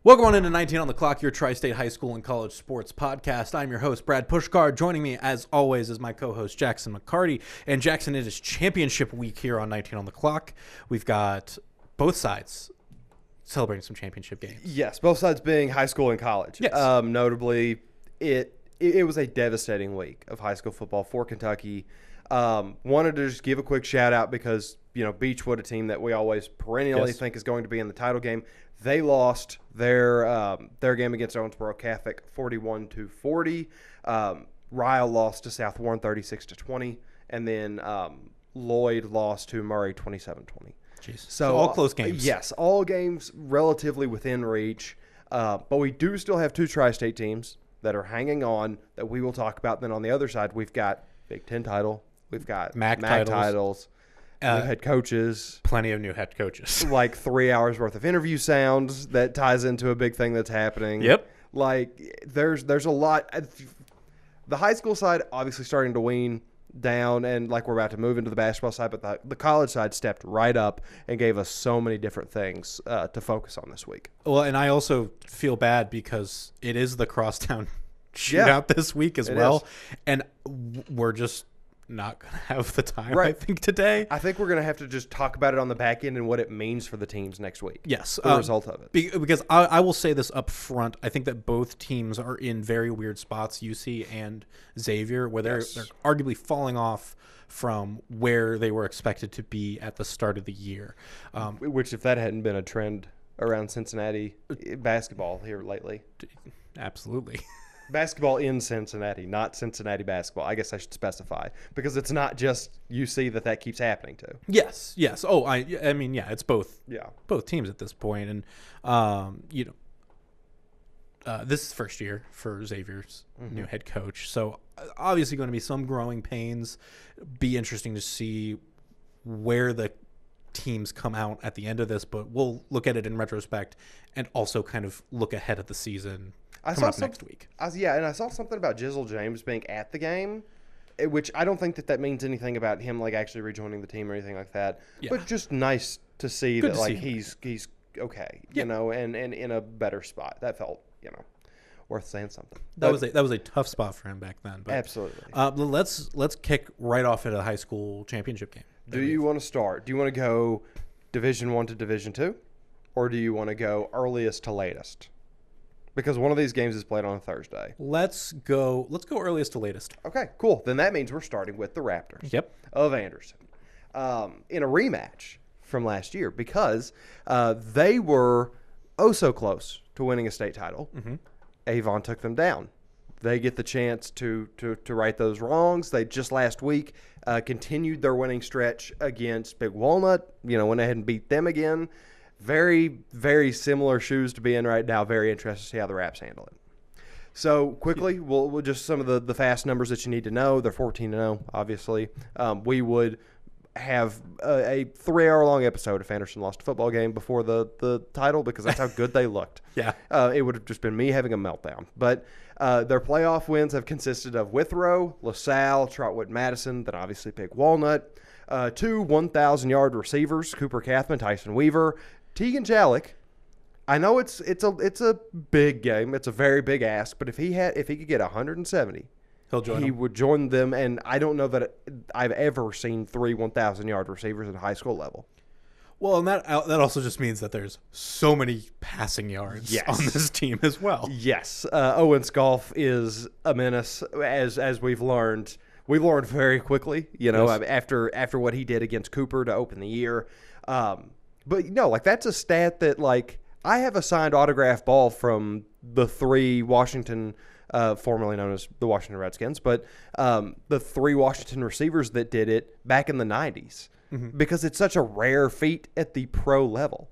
Welcome on into 19 on the Clock, your Tri-State High School and College Sports podcast. I'm your host, Brad Pushkar. Joining me, as always, is my co-host, Jackson McCarty. And Jackson, it is championship week here on 19 on the Clock. We've got both sides celebrating some championship games. Yes, both sides being high school and college. Yes. Notably, it was a devastating week of high school football for Kentucky. Wanted to just give a quick shout out because, Beechwood, a team that we always perennially think is going to be in the title game, they lost their game against Owensboro Catholic 41-40. Ryle lost to South Warren 36-20, and then Lloyd lost to Murray 27-20. Jeez. So all close games. Yes, all games relatively within reach. But we do still have two Tri-State teams that are hanging on that we will talk about. Then on the other side, we've got Big Ten title. We've got MAC titles. New head coaches. Plenty of new head coaches. Like 3 hours worth of interview sounds that ties into a big thing that's happening. Yep. Like there's a lot. The high school side obviously starting to wean down, and like we're about to move into the basketball side, but the college side stepped right up and gave us so many different things to focus on this week. Well, and I also feel bad because it is the crosstown shootout this week as well, and we're just not going to have the time, I think, today. I think we're going to have to just talk about it on the back end and what it means for the teams next week. Yes. The result of it. Because I will say this up front. I think that both teams are in very weird spots, UC and Xavier, where they're arguably falling off from where they were expected to be at the start of the year. Which, if that hadn't been a trend around Cincinnati basketball here lately. Absolutely. Basketball in Cincinnati, not Cincinnati basketball. I guess I should specify because it's not just UC that keeps happening to. Yes. Oh, I mean, yeah, it's both. Yeah, both teams at this point, and this is first year for Xavier's new head coach, so obviously going to be some growing pains. Be interesting to see where the teams come out at the end of this, but we'll look at it in retrospect and also kind of look ahead at the season. Coming up next week. And I saw something about Jizzle James being at the game, which I don't think that means anything about him like actually rejoining the team or anything like that. Yeah. But just nice to see that he's okay, and in a better spot. That felt worth saying something. That was a tough spot for him back then. But, absolutely. Let's kick right off into the high school championship game. Do you want to start? Do you want to go Division I to Division II, or do you want to go earliest to latest? Because one of these games is played on a Thursday. Let's go earliest to latest. Okay, cool. Then that means we're starting with the Raptors. Yep. Of Anderson. In a rematch from last year because they were so close to winning a state title. Mm-hmm. Avon took them down. They get the chance to right those wrongs. They just last week continued their winning stretch against Big Walnut. Went ahead and beat them again. Very, very similar shoes to be in right now. Very interested to see how the Raps handle it. So quickly, we'll just some of the fast numbers that you need to know. They're 14-0, obviously. We would have a 3-hour-long episode if Anderson lost a football game before the title because that's how good they looked. Yeah. It would have just been me having a meltdown. But their playoff wins have consisted of Withrow, LaSalle, Trotwood Madison, then obviously Big Walnut. 2 1,000-yard receivers, Cooper Kathman, Tyson Weaver, Tegan Jalik. I know it's a big game. It's a very big ask, but if he could get 170, he would join them. And I don't know that I've ever seen 3 1,000-yard receivers at high school level. Well, and that also just means that there's so many passing yards on this team as well. Yes, Owen Scolf is a menace, as we've learned. We've learned very quickly, after what he did against Cooper to open the year. But that's a stat that I have a signed autograph ball from the 3 Washington, formerly known as the Washington Redskins, but the 3 Washington receivers that did it back in the 90s because it's such a rare feat at the pro level.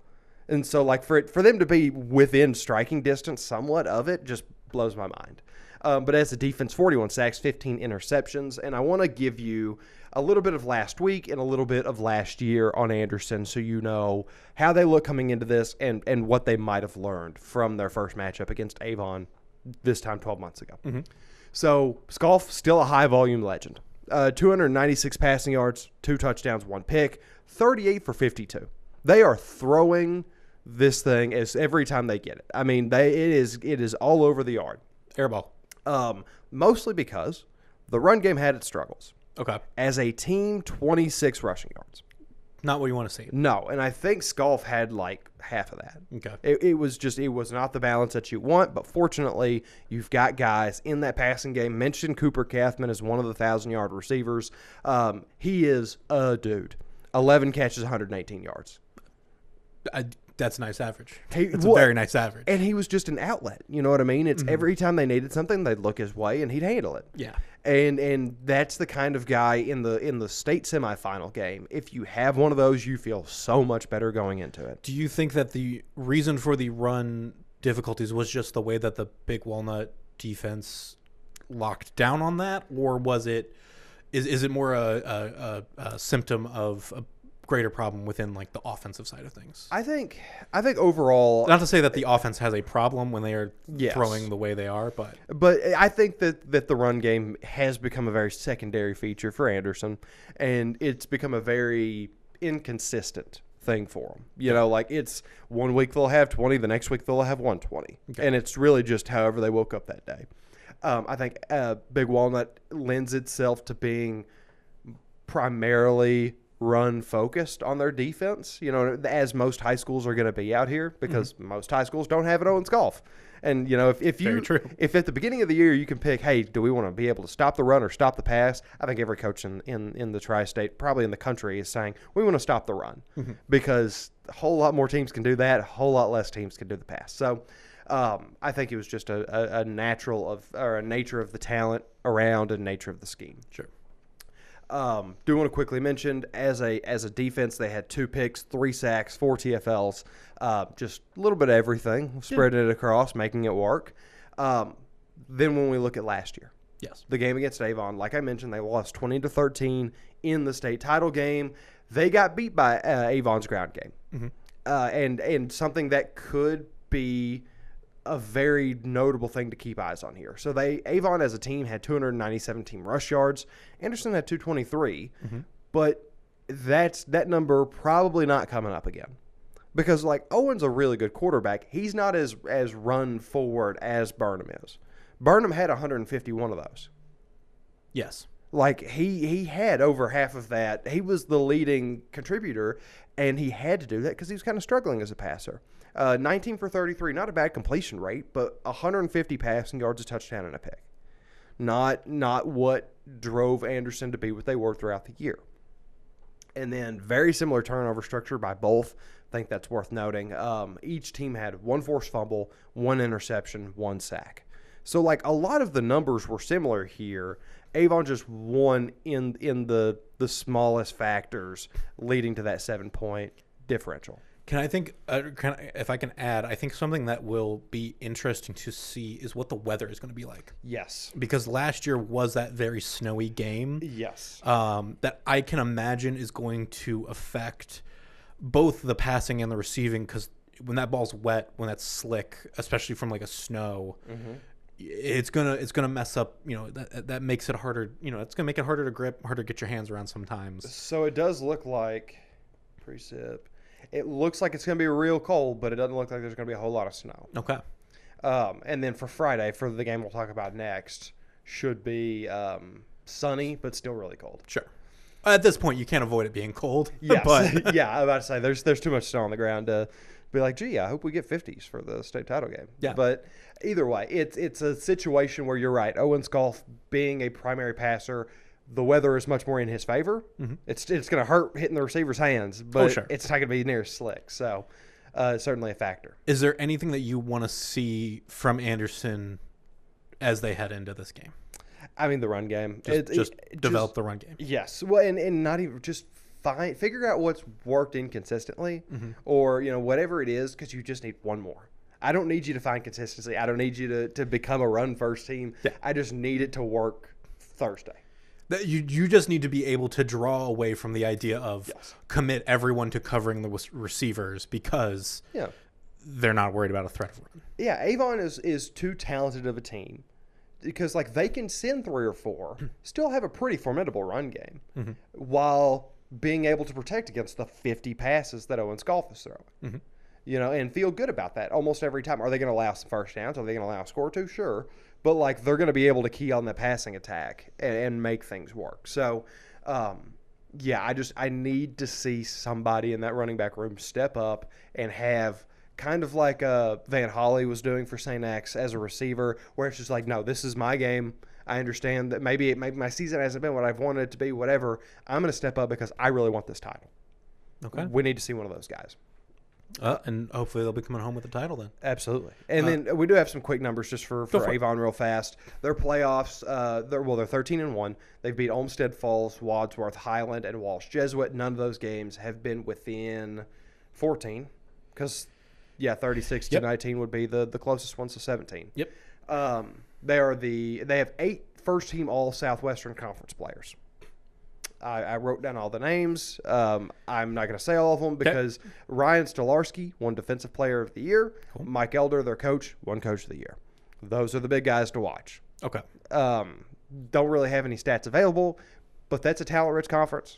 And so for them to be within striking distance somewhat of it just blows my mind. But as a defense, 41 sacks, 15 interceptions, and I want to give you a little bit of last week and a little bit of last year on Anderson so you know how they look coming into this and what they might have learned from their first matchup against Avon this time 12 months ago. Mm-hmm. So Scolf, still a high-volume legend. 296 passing yards, 2 touchdowns, 1 pick, 38 for 52. They are throwing this thing is every time they get it. I mean, it is all over the yard. Airball. Mostly because the run game had its struggles. Okay. As a team, 26 rushing yards. Not what you want to see. No, and I think Sculf had like half of that. Okay. It was not the balance that you want, but fortunately, you've got guys in that passing game. Mentioned Cooper Kathman as one of the 1,000-yard receivers. He is a dude. 11 catches, 118 yards. That's a nice average. It's a very nice average. And he was just an outlet. You know what I mean? It's every time they needed something, they'd look his way and he'd handle it. Yeah. And that's the kind of guy in the state semifinal game. If you have one of those, you feel so much better going into it. Do you think that the reason for the run difficulties was just the way that the Big Walnut defense locked down on that, or was it is it more a symptom of a greater problem within like the offensive side of things? I think overall, not to say that the offense has a problem when they are Yes. throwing the way they are, but I think that the run game has become a very secondary feature for Anderson, and it's become a very inconsistent thing for them. You know, like it's 1 week they'll have 20, the next week they'll have 120, and it's really just however they woke up that day. I think Big Walnut lends itself to being primarily run focused on their defense, you know, as most high schools are going to be out here, because most high schools don't have it Owens Golf. And, you know, if at the beginning of the year you can pick, hey, do we want to be able to stop the run or stop the pass? I think every coach in the tri-state, probably in the country, is saying we want to stop the run because a whole lot more teams can do that. A whole lot less teams can do the pass. So I think it was just a nature of the talent around and nature of the scheme. sure. Do want to quickly mention as a defense, they had 2 picks, 3 sacks, 4 TFLs, just a little bit of everything, spreading it across, making it work. Then when we look at last year, Yes. the game against Avon, like I mentioned, they lost 20-13 in the state title game. They got beat by Avon's ground game, and something that could be a very notable thing to keep eyes on here. So Avon as a team had 297 team rush yards. Anderson had 223, but that number probably not coming up again, because like Owen's a really good quarterback. He's not as run forward as Burnham is. Burnham had 151 of those. Yes. Like he had over half of that. He was the leading contributor, and he had to do that because he was kind of struggling as a passer. 19 for 33, not a bad completion rate, but 150 passing yards, a touchdown, and a pick. Not what drove Anderson to be what they were throughout the year. And then very similar turnover structure by both. I think that's worth noting. Each team had 1 forced fumble, 1 interception, 1 sack. So like a lot of the numbers were similar here. Avon just won in the smallest factors, leading to that 7-point differential. Can I think, if I can add, I think something that will be interesting to see is what the weather is going to be like. Yes. Because last year was that very snowy game. Yes. That I can imagine is going to affect both the passing and the receiving, because when that ball's wet, when that's slick, especially from like a snow, it's gonna mess up. You know, that makes it harder. You know, it's gonna make it harder to grip, harder to get your hands around sometimes. So it does look like precip. It looks like it's going to be real cold, but it doesn't look like there's going to be a whole lot of snow. Okay. And then for Friday, for the game we'll talk about next, should be sunny, but still really cold. Sure. At this point, you can't avoid it being cold. Yes. But Yeah, I'm about to say there's too much snow on the ground to be like, gee, I hope we get 50s for the state title game. Yeah. But either way, it's a situation where you're right. Owens Golf being a primary passer, the weather is much more in his favor. It's going to hurt hitting the receiver's hands, but it's not going to be near as slick. So certainly a factor. Is there anything that you want to see from Anderson as they head into this game? I mean, the run game. Just develop the run game. Yes. Well, and not even just figure out what's worked inconsistently, or, you know, whatever it is, because you just need one more. I don't need you to find consistency. I don't need you to become a run-first team. Yeah. I just need it to work Thursday. You just need to be able to draw away from the idea of commit everyone to covering the receivers, because they're not worried about a threat of run. Yeah, Avon is too talented of a team, because like they can send 3 or 4, still have a pretty formidable run game, while being able to protect against the 50 passes that Owens Golf is throwing. and feel good about that almost every time. Are they going to allow some first downs? Are they going to allow a score to? Sure. But, like, they're going to be able to key on the passing attack and make things work. So, I need to see somebody in that running back room step up and have kind of like Van Holly was doing for St. X as a receiver, where it's just like, no, this is my game. I understand that maybe my season hasn't been what I've wanted it to be, whatever. I'm going to step up because I really want this title. Okay. We need to see one of those guys. And hopefully they'll be coming home with the title then. Absolutely. And then we do have some quick numbers just for Avon real fast. Their playoffs, they're 13-1. They've beat Olmsted Falls, Wadsworth, Highland, and Walsh Jesuit. None of those games have been within 14 because, 36-19 would be the closest one, so 17. Yep. They have 8 first-team All-Southwestern Conference players. I wrote down all the names. I'm not going to say all of them because Ryan Stolarski won Defensive Player of the Year. Cool. Mike Elder, their coach, won Coach of the Year. Those are the big guys to watch. Okay. Don't really have any stats available, but that's a talent-rich conference.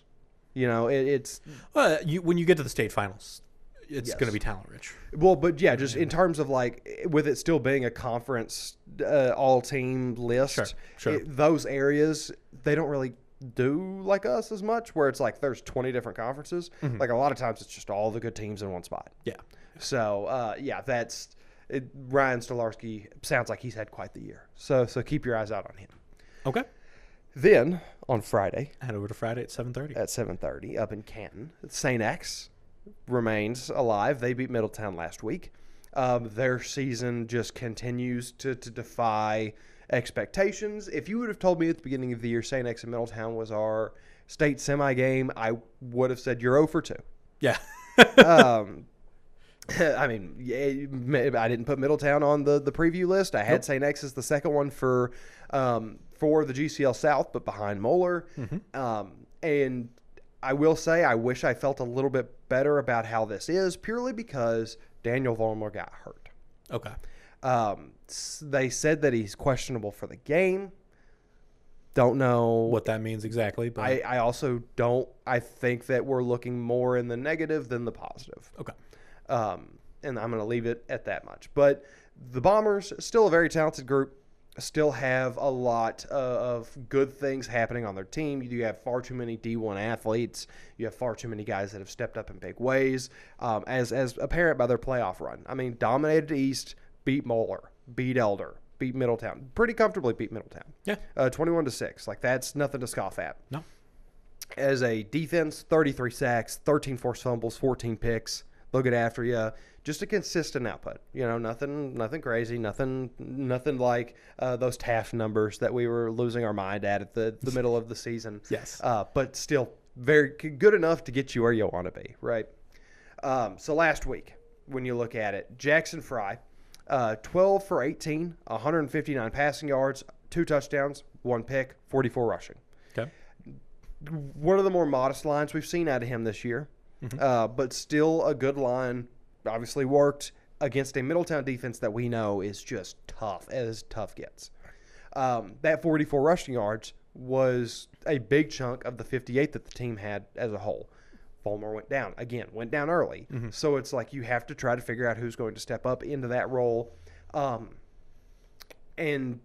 It's when you get to the state finals, it's going to be talent-rich. Well, but just in terms of like with it still being a conference all-team list, sure. Those areas they don't really do like us as much, where it's like there's 20 different conferences. Mm-hmm. Like a lot of times it's just all the good teams in one spot. Yeah. So that's it. Ryan Stolarski sounds like he's had quite the year. So keep your eyes out on him. Okay. Then on Friday, head over to Friday at 7:30. At 7:30 up in Canton, St. X remains alive. They beat Middletown last week. Their season just continues to defy expectations. If you would have told me at the beginning of the year St. X and Middletown was our state semi game, I would have said you're 0 for 2. Yeah. I didn't put Middletown on the preview list. I had St. X as the second one for the GCL South, but behind Moeller. Mm-hmm. And I will say I wish I felt a little bit better about how this is, purely because Daniel Vollmer got hurt. Okay. They said that he's questionable for the game. Don't know what that means exactly. But I also don't. I think that we're looking more in the negative than the positive. Okay. And I'm going to leave it at that much. But the Bombers, still a very talented group, still have a lot of good things happening on their team. You have far too many D1 athletes. You have far too many guys that have stepped up in big ways, as apparent by their playoff run. I mean, dominated East, beat Moeller, beat Elder, beat Middletown. Pretty comfortably beat Middletown. Yeah. 21-6. Like, that's nothing to scoff at. No. As a defense, 33 sacks, 13 forced fumbles, 14 picks. They'll get after you. Just a consistent output. Nothing crazy. Nothing like those Taft numbers that we were losing our mind at the middle of the season. Yes. But still very good enough to get you where you want to be, right? So last week, when you look at it, Jackson Fry, 12 for 18, 159 passing yards, 2 touchdowns, 1 pick, 44 rushing. Okay. One of the more modest lines we've seen out of him this year. Mm-hmm. But still a good line. Obviously worked against a Middletown defense that we know is just tough, as tough gets. That 44 rushing yards was a big chunk of the 58 that the team had as a whole. Vollmer went down early. Mm-hmm. So it's like you have to try to figure out who's going to step up into that role. And,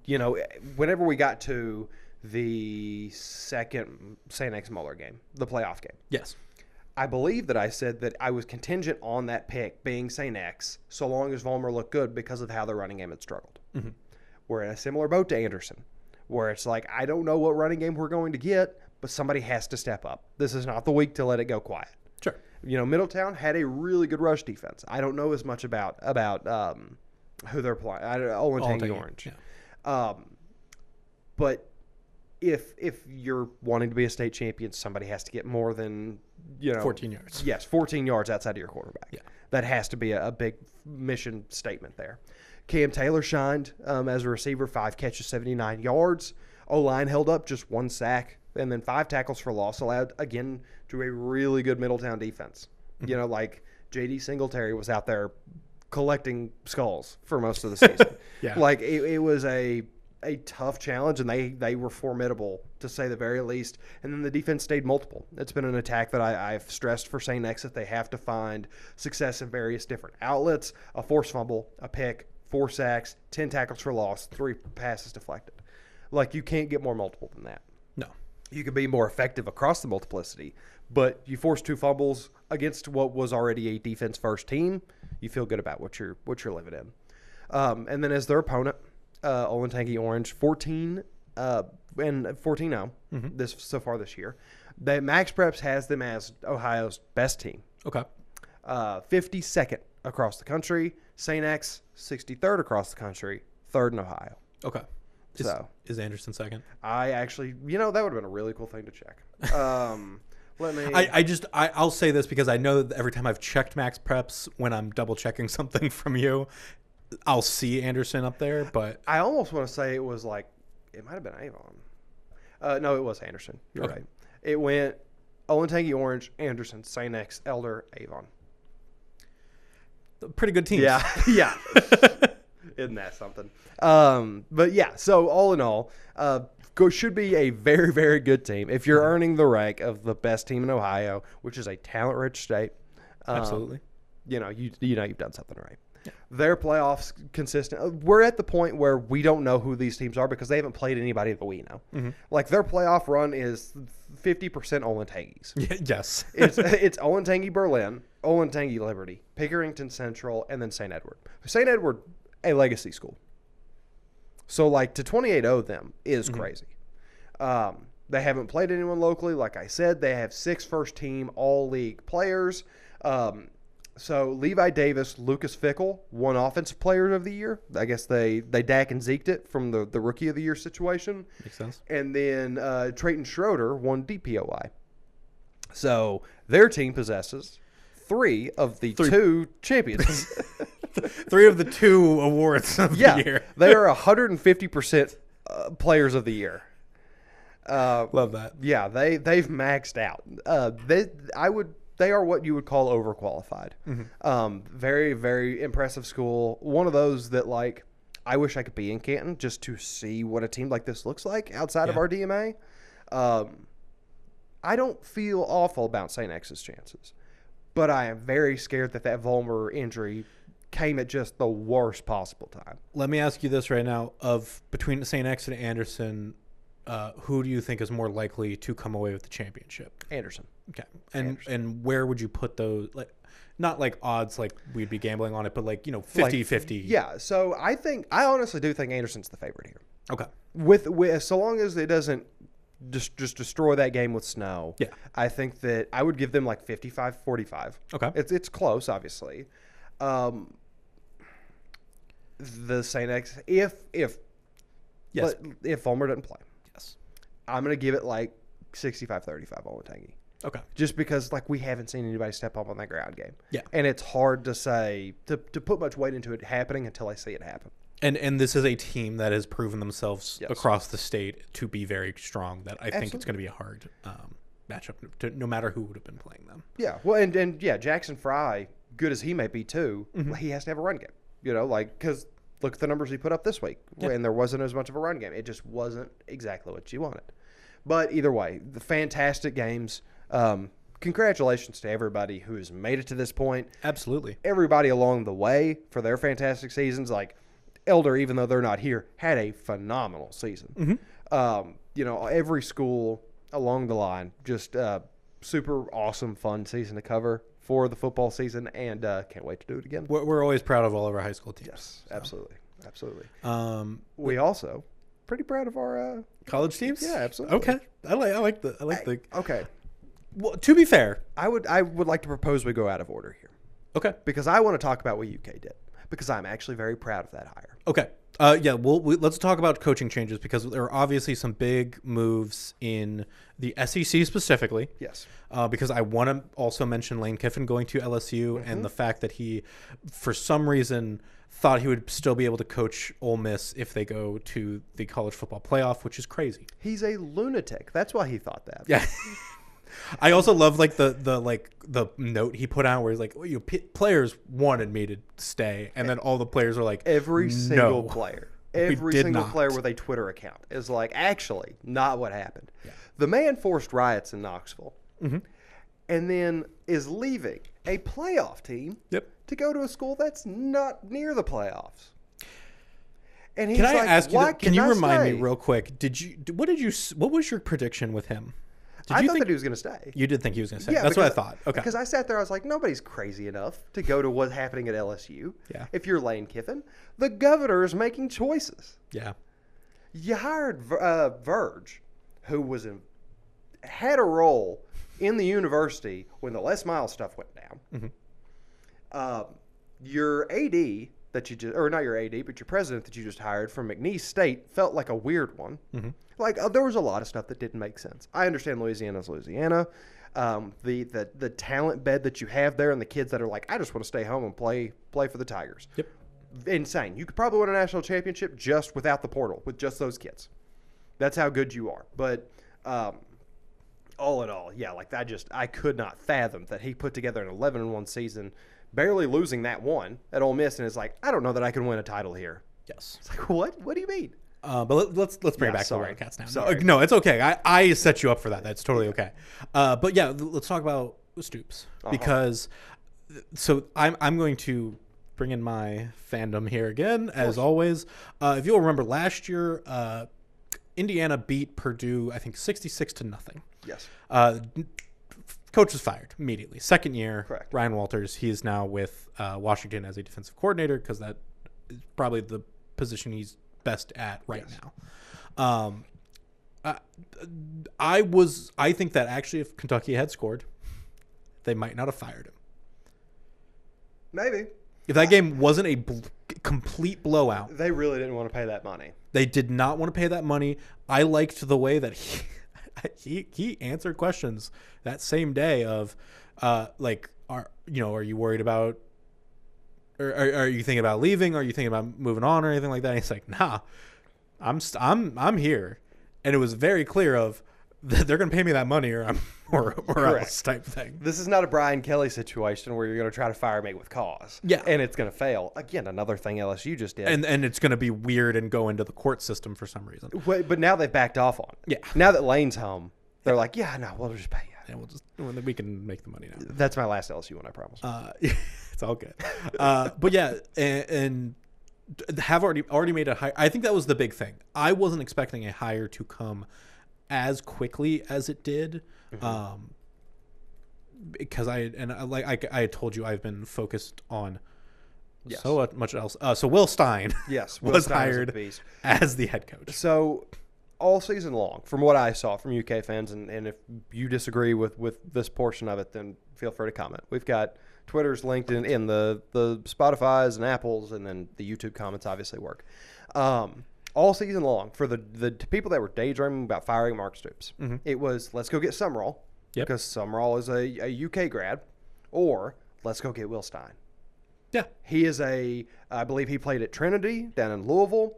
whenever we got to the second St. X Moeller game, the playoff game. Yes. I believe that I said that I was contingent on that pick being St. X so long as Vollmer looked good because of how the running game had struggled. Mm-hmm. We're in a similar boat to Anderson, where it's like, I don't know what running game we're going to get, but somebody has to step up. This is not the week to let it go quiet. Sure. Middletown had a really good rush defense. I don't know as much about who they're playing. Olentangy Orange. Yeah. But if you're wanting to be a state champion, somebody has to get more than 14 yards. Yes, 14 yards outside of your quarterback. Yeah. That has to be a big mission statement there. Cam Taylor shined as a receiver, 5 catches, 79 yards. O-line held up, just 1 sack, and then 5 tackles for loss, allowed, again, to a really good Middletown defense. Mm-hmm. Like J.D. Singletary was out there collecting skulls for most of the season. Yeah. Like, it was a a tough challenge, and they were formidable, to say the very least. And then the defense stayed multiple. It's been an attack that I've stressed for St. X that they have to find success in various different outlets: a forced fumble, a pick, 4 sacks, 10 tackles for loss, 3 passes deflected. Like, you can't get more multiple than that. No. You can be more effective across the multiplicity, but you force 2 fumbles against what was already a defense-first team. You feel good about what you're living in. And then as their opponent, Olentangy Orange, 14 and 14-0 this so far this year. Max Preps has them as Ohio's best team. Okay. 52nd across the country. St. X, 63rd across the country, 3rd in Ohio. Okay. Is Anderson second? I actually, that would have been a really cool thing to check. Let me. I'll say this because I know that every time I've checked Max Preps, when I'm double checking something from you, I'll see Anderson up there. But I almost want to say it was like, it might have been Avon. No, it was Anderson. You're right. It went Olentangy Orange, Anderson, St. X, Elder, Avon. Pretty good teams. Yeah. Yeah. Isn't that something? But yeah, so all in all, should be a very, very good team. If you're earning the rank of the best team in Ohio, which is a talent-rich state, absolutely, you've done something right. Yeah. Their playoffs consistent. We're at the point where we don't know who these teams are because they haven't played anybody that we know. Mm-hmm. Like, their playoff run is 50% Olentangy's. Yes, it's Olentangy Berlin, Olentangy Liberty, Pickerington Central, and then St. Edward. St. Edward, a legacy school. So, like, to 28-0 them is crazy. They haven't played anyone locally. Like I said, they have 6 first-team all-league players. So, Levi Davis, Lucas Fickle won Offensive Player of the Year. I guess they Dak and Zeked it from the Rookie of the Year situation. Makes sense. And then Trayton Schroeder won DPOI. So, their team possesses 3 of the 2 champions. 3 of the 2 awards of the year. They are 150% players of the year. Love that. Yeah, they've maxed out. They are what you would call overqualified. Mm-hmm. Very, very impressive school. One of those that, like, I wish I could be in Canton just to see what a team like this looks like outside of our DMA. I don't feel awful about St. X's chances, but I am very scared that Vollmer injury came at just the worst possible time. Let me ask you this right now: between St. X and Anderson, who do you think is more likely to come away with the championship? Anderson. Okay. And where would you put those? Like, not like odds, like we'd be gambling on it, but like 50-50. Yeah. So I honestly do think Anderson's the favorite here. Okay. With so long as it doesn't just destroy that game with snow. Yeah. I think that I would give them like 55-45. Okay. It's close, obviously. The St. X, if Vollmer doesn't play, yes, I'm gonna give it like 65-35 Olentangy. Okay. Just because, like, we haven't seen anybody step up on that ground game. Yeah. And it's hard to say to put much weight into it happening until I see it happen. And this is a team that has proven themselves across the state to be very strong. That I think it's going to be a hard matchup, no matter who would have been playing them. Yeah. Well, and Jackson Fry, good as he may be too, he has to have a run game. Because look at the numbers he put up this week, and there wasn't as much of a run game. It just wasn't exactly what you wanted. But either way, the fantastic games. Congratulations to everybody who has made it to this point. Absolutely. Everybody along the way for their fantastic seasons. Like Elder, even though they're not here, had a phenomenal season. Mm-hmm. Every school along the line, just super awesome, fun season to cover for the football season, and can't wait to do it again. We're always proud of all of our high school teams. Yes, absolutely. We also pretty proud of our college teams. Yeah, absolutely. Okay, I like the okay. Well, to be fair, I would like to propose we go out of order here. Okay. Because I want to talk about what UK did. Because I'm actually very proud of that hire. Okay. Let's talk about coaching changes because there are obviously some big moves in the SEC specifically. Yes. Because I want to also mention Lane Kiffin going to LSU and the fact that he, for some reason, thought he would still be able to coach Ole Miss if they go to the college football playoff, which is crazy. He's a lunatic. That's why he thought that. Yeah. I also love like the note he put out where he's like, players wanted me to stay, and then all the players are like, every single player. every single player with a Twitter account is like, actually, not what happened. Yeah. The man forced riots in Knoxville and then is leaving a playoff team to go to a school that's not near the playoffs. And he's can I like, ask you? Can you remind stay? me real quick? What was your prediction with him? I thought that he was going to stay. You did think he was going to stay. Yeah, that's what I thought. Okay. Because I sat there, I was like, nobody's crazy enough to go to what's happening at LSU. Yeah. If you're Lane Kiffin, the governor is making choices. Yeah. You hired Verge, who had a role in the university when the Les Miles stuff went down. Your AD that you just, or not your AD, but your president that you just hired from McNeese State felt like a weird one. Like there was a lot of stuff that didn't make sense. I understand Louisiana's Louisiana. The talent bed that you have there and the kids that are like, I just want to stay home and play for the Tigers. Yep. Insane. You could probably win a national championship just without the portal, with just those kids. That's how good you are. But all in all, yeah, like I could not fathom that he put together an 11-1 season, barely losing that one at Ole Miss, and is like, I don't know that I can win a title here. Yes. It's like, what? What do you mean? But let's bring it back to the Wildcats now. Sorry. No, it's okay. I set you up for that. That's totally okay. But yeah, let's talk about Stoops because so I'm going to bring in my fandom here again as always. If you'll remember last year, Indiana beat Purdue I think 66-0. Yes. Coach was fired immediately. Second year, correct. Ryan Walters. He is now with Washington as a defensive coordinator because that is probably the position he's best at right now. I think that actually if Kentucky had scored, they might not have fired him. Maybe. If that game wasn't a complete blowout. They really didn't want to pay that money. They did not want to pay that money. I liked the way that he answered questions that same day of like, are you worried about, or are you thinking about leaving? Are you thinking about moving on or anything like that? And he's like, nah, I'm here. And it was very clear of they're going to pay me that money or else type thing. This is not a Brian Kelly situation where you're going to try to fire me with cause. Yeah. And it's going to fail. Again, another thing LSU just did. And it's going to be weird and go into the court system for some reason. But now they've backed off on it. Yeah. Now that Lane's home, they're like, yeah, no, we'll just pay you. Yeah, we can make the money now. That's my last LSU one, I promise. It's all good. But yeah, and have already made a hire. I think that was the big thing. I wasn't expecting a hire to come as quickly as it did, because I had told you I've been focused on so much else. So Will Stein, was hired as the head coach. So all season long, from what I saw from UK fans, and if you disagree with this portion of it, then feel free to comment. We've got Twitter's linked in the Spotify's and Apple's, and then the YouTube comments obviously work. All season long, for the people that were daydreaming about firing Mark Stoops, it was, let's go get Summerall, because Summerall is a UK grad, or let's go get Will Stein. Yeah. He is I believe he played at Trinity down in Louisville.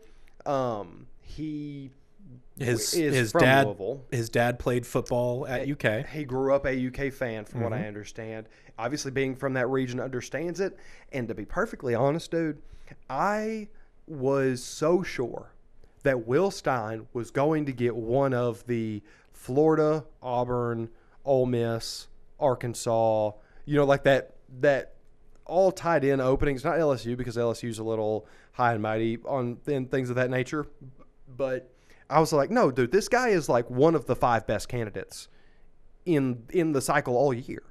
His from dad, Louisville. His dad played football at UK. He grew up a UK fan, from what I understand. Obviously, being from that region, understands it. And to be perfectly honest, dude, I was so sure that Will Stein was going to get one of the Florida, Auburn, Ole Miss, Arkansas, like that all tied in openings. Not LSU, because LSU's a little high and mighty on things of that nature. But I was like, no, dude, this guy is like one of the 5 best candidates in the cycle all year,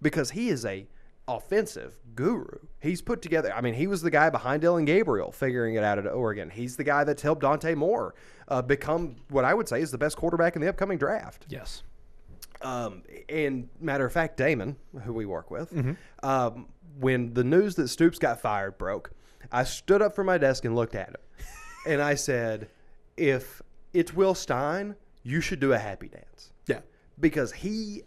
because he is a offensive guru. He's put together, he was the guy behind Dylan Gabriel figuring it out at Oregon. He's the guy that's helped Dante Moore become what I would say is the best quarterback in the upcoming draft. Yes. And matter of fact, Damon, who we work with, when the news that Stoops got fired broke, I stood up from my desk and looked at him. And I said, if it's Will Stein, you should do a happy dance. Yeah. Because he's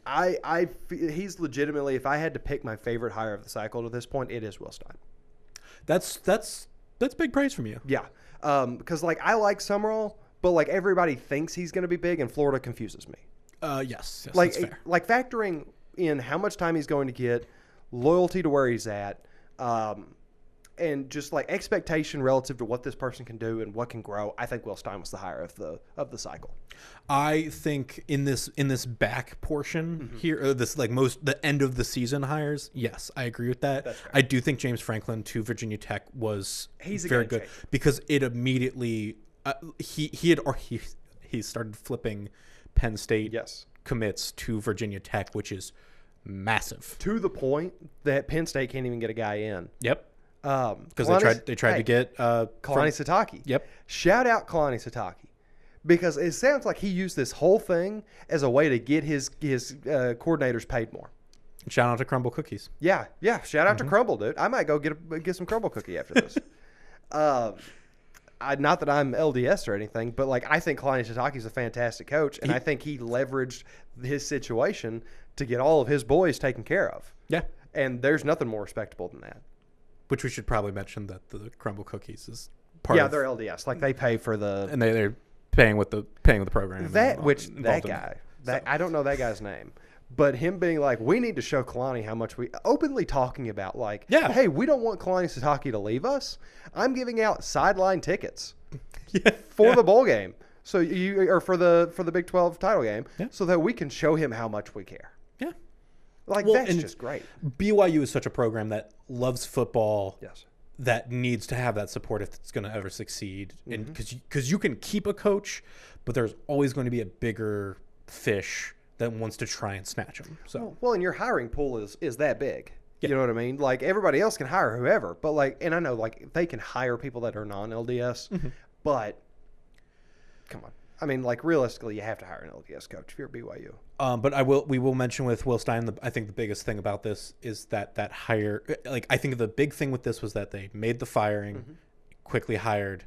legitimately, if I had to pick my favorite hire of the cycle to this point, it is Will Stein. That's big praise from you. Yeah. Because I like Summerall, but everybody thinks he's going to be big, and Florida confuses me. Yes, that's fair. Factoring in how much time he's going to get, loyalty to where he's at, and just like expectation relative to what this person can do and what can grow, I think Will Stein was the hire of the cycle. I think in this back portion here, or this the end of the season hires, yes, I agree with that. That's fair. I do think James Franklin to Virginia Tech was He's a very game good changer. because it immediately he started flipping Penn State Yes. commits to Virginia Tech, which is massive. To the point that Penn State can't even get a guy in. Yep. Because they tried to get Kalani Sitake. Yep. Shout out Kalani Sitake, because it sounds like he used this whole thing as a way to get his coordinators paid more. Shout out to Crumble Cookies. Yeah. Shout out to Crumble, dude. I might go get some Crumble cookie after this. Not that I'm LDS or anything, but like I think Kalani Sitake is a fantastic coach, and I think he leveraged his situation to get all of his boys taken care of. Yeah. And there's nothing more respectable than that. Which we should probably mention that the Crumble Cookies is part Yeah, of, they're LDS. Like they pay for the and they're paying with the program. that involved in guy. it. That I don't know that guy's name. But him being like, we need to show Kalani how much we openly talking about, like, Yeah. hey, we don't want Kalani Sitake to leave us. I'm giving out sideline tickets for the bowl game. So or for the Big 12 title game, so that we can show him how much we care. Yeah. Like Well, that's and just great. BYU is such a program that loves football. Yes. That needs to have that support if it's going to ever succeed, and because you can keep a coach, but there's always going to be a bigger fish that wants to try and snatch him. So Well, and your hiring pool is that big. You know what I mean? Like everybody else can hire whoever, but like, and I know like they can hire people that are non-LDS, but come on. I mean, like realistically, you have to hire an LDS coach if you're BYU. But we will mention with Will Stein. I think the biggest thing about this is that hire. Like I think the big thing with this was that they made the firing, quickly hired,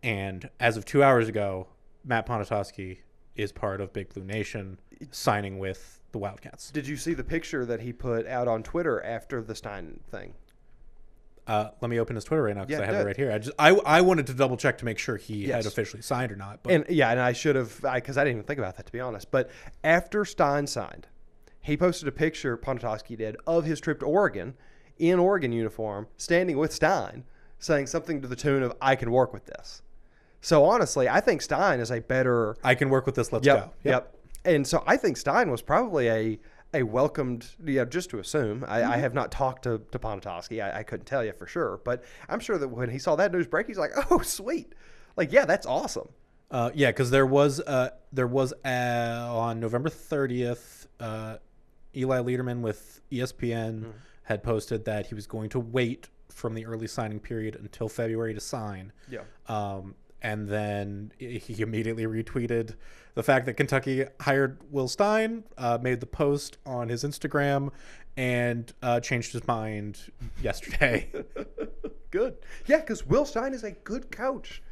and as of 2 hours ago, Matt Ponatoski is part of Big Blue Nation, signing with the Wildcats. Did you see the picture that he put out on Twitter after the Stein thing? Let me open his Twitter right now because Yeah, I have do it it. right here. I wanted to double check to make sure he Yes. had officially signed or not. But And I should have, because I didn't even think about that, to be honest. But after Stein signed, he posted a picture, Ponatoski did, of his trip to Oregon in Oregon uniform, standing with Stein, saying something to the tune of, I can work with this. So honestly, I think Stein is a better... I can work with this. Let's Yep, go. Yep. And so I think Stein was probably a welcomed, just to assume. I have not talked to Ponatoski. I couldn't tell you for sure. But I'm sure that when he saw that news break, he's like, oh, sweet. Like, yeah, that's awesome. Yeah, because there was on November 30th, Eli Lederman with ESPN had posted that he was going to wait from the early signing period until February to sign. Yeah. And then he immediately retweeted the fact that Kentucky hired Will Stein, made the post on his Instagram, and changed his mind yesterday. Good. Yeah, because Will Stein is a good coach.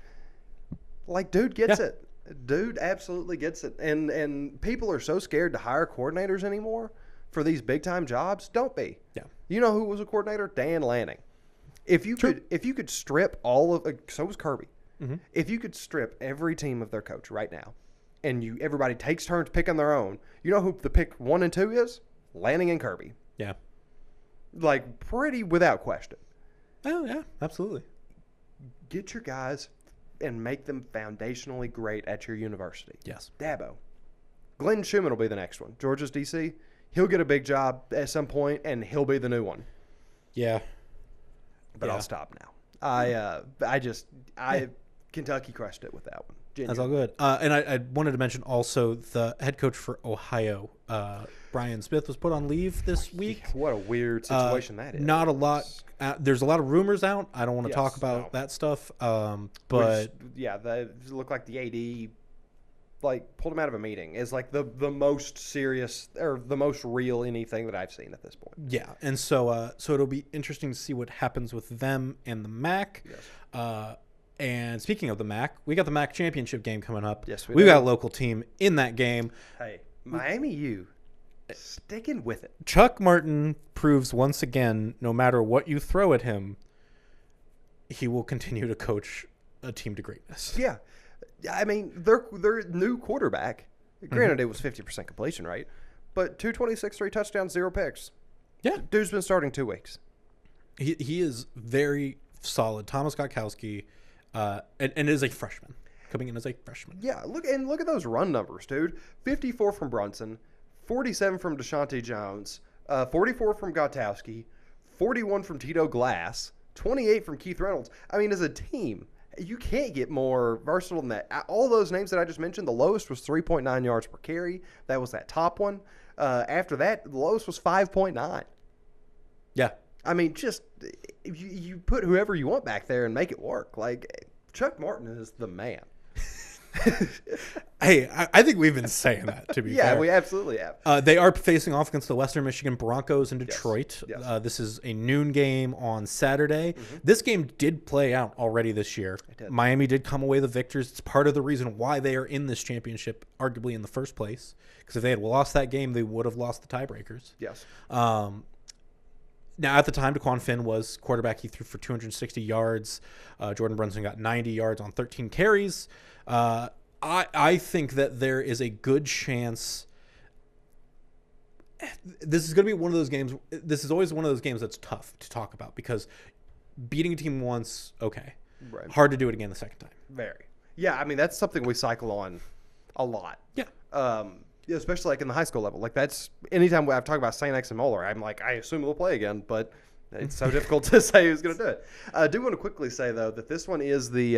Like, dude gets it. Dude absolutely gets it. And people are so scared to hire coordinators anymore for these big-time jobs. Don't be. Yeah. You know who was a coordinator? Dan Lanning. If you could strip all of so was Kirby. If you could strip every team of their coach right now, and everybody takes turns picking their own, you know who the pick 1 and 2 is? Lanning and Kirby. Yeah. Like, pretty without question. Oh, yeah, absolutely. Get your guys and make them foundationally great at your university. Yes. Dabo. Glenn Schumann will be the next one. Georgia's DC. He'll get a big job at some point, and he'll be the new one. Yeah. But I'll stop now. Kentucky crushed it with that one. That's all good. And I wanted to mention also the head coach for Ohio, Brian Smith, was put on leave this week. What a weird situation that is. Not a lot. There's a lot of rumors out. I don't want to talk about that stuff. But it looked like the AD pulled him out of a meeting is like the most serious or the most real anything that I've seen at this point. Yeah, and so it'll be interesting to see what happens with them and the MAC. Yes. And speaking of the MAC, we got the MAC championship game coming up. Yes, we got a local team in that game. Hey, Miami U, sticking with it. Chuck Martin proves once again, no matter what you throw at him, he will continue to coach a team to greatness. Yeah. I mean, their new quarterback, granted it was 50% completion rate, but 226, 3 touchdowns, 0 picks. Yeah. Dude's been starting 2 weeks. He is very solid. Thomas Gotkowski, and is a freshman. Coming in as a freshman. Yeah, look at those run numbers, dude. 54 from Brunson, 47 from Deshaunte Jones, 44 from Gotowski, 41 from Tito Glass, 28 from Keith Reynolds. I mean, as a team, you can't get more versatile than that. All those names that I just mentioned, the lowest was 3.9 yards per carry. That was that top one. After that, the lowest was 5.9. Yeah. I mean, just you put whoever you want back there and make it work. Like, Chuck Martin is the man. Hey, I think we've been saying that, to be fair. Yeah, we absolutely have. They are facing off against the Western Michigan Broncos in Detroit. Yes. This is a noon game on Saturday. Mm-hmm. This game did play out already this year. Miami did come away the victors. It's part of the reason why they are in this championship, arguably in the first place. Because if they had lost that game, they would have lost the tiebreakers. Yes. Now, at the time, DeQuan Finn was quarterback. He threw for 260 yards. Jordan Brunson got 90 yards on 13 carries. I think that there is a good chance. This is going to be one of those games. This is always one of those games that's tough to talk about because beating a team once, okay. Right. Hard to do it again the second time. Very. Yeah, I mean, that's something we cycle on a lot. Yeah. Especially like in the high school level. Like that's anytime I've talked about St. X and Moeller, I'm like, I assume they'll play again, but it's so difficult to say who's going to do it. I do want to quickly say, though, that this one is the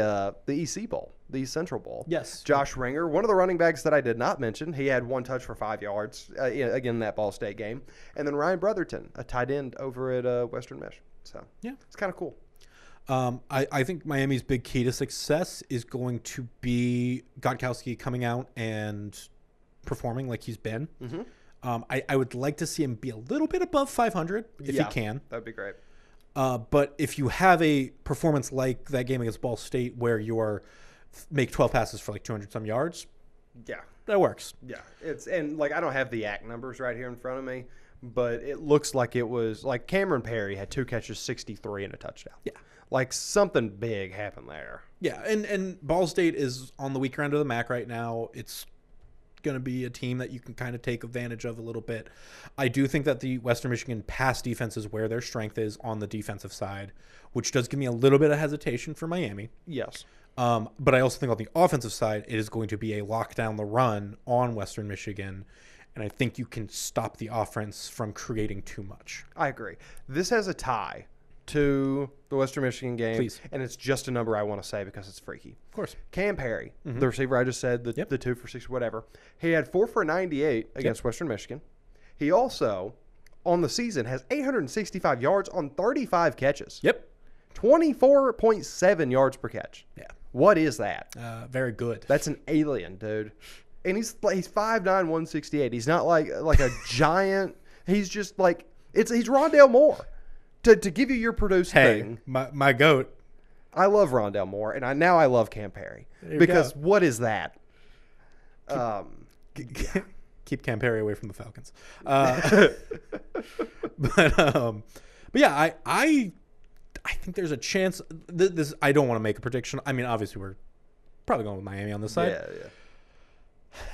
EC Bowl, the East Central Bowl. Yes. Josh Ringer, one of the running backs that I did not mention, he had one touch for 5 yards, again, in that Ball State game. And then Ryan Brotherton, a tight end over at Western Mish. So, yeah, it's kind of cool. I think Miami's big key to success is going to be Gotkowski coming out and performing like he's been. Mm-hmm. I would like to see him be a little bit above 500 if he can. That'd be great. But if you have a performance like that game against Ball State where you make 12 passes for like 200 some yards, yeah, that works. Yeah, and like I don't have the YAC numbers right here in front of me, but it looks like it was like Cameron Perry had 2 catches, 63 and a touchdown. Yeah, like something big happened there. Yeah, and Ball State is on the weaker end of the MAC right now. It's going to be a team that you can kind of take advantage of a little bit. I do think that the Western Michigan pass defense is where their strength is on the defensive side, which does give me a little bit of hesitation for Miami. Yes. But I also think on the offensive side, it is going to be a lockdown the run on Western Michigan, and I think you can stop the offense from creating too much. I agree. This has a tie to the Western Michigan game. Please. And it's just a number I want to say because it's freaky. Of course. Cam Perry, the receiver I just said, the 2 for 6, whatever. He had 4 for 98 against Western Michigan. He also, on the season, has 865 yards on 35 catches. Yep. 24.7 yards per catch. Yeah. What is that? Very good. That's an alien, dude. And he's 5'9", 168. He's not like a giant. He's just like he's Rondale Moore. To give you your produced thing. My goat. I love Rondale Moore, and I love Cam Perry. Because what is that? Keep Cam Perry away from the Falcons. But yeah, I think there's a chance. This I don't want to make a prediction. I mean, obviously we're probably going with Miami on this side. Yeah.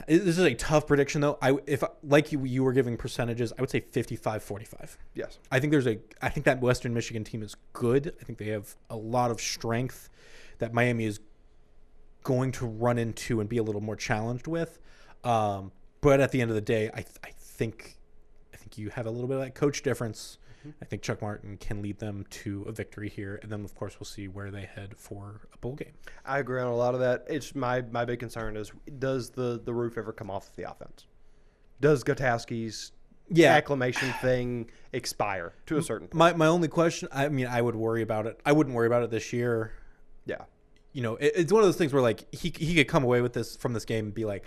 This is a tough prediction, though. If like you were giving percentages, I would say 55-45. Yes. I think that Western Michigan team is good. I think they have a lot of strength that Miami is going to run into and be a little more challenged with. But at the end of the day, I think you have a little bit of that coach difference. I think Chuck Martin can lead them to a victory here, and then of course we'll see where they head for a bowl game. I agree on a lot of that. It's my big concern is does the roof ever come off of the offense? Does Gotowski's acclimation thing expire to a certain point? My only question, I mean, I would worry about it. I wouldn't worry about it this year. Yeah, you know, it's one of those things where like he could come away with this from this game and be like,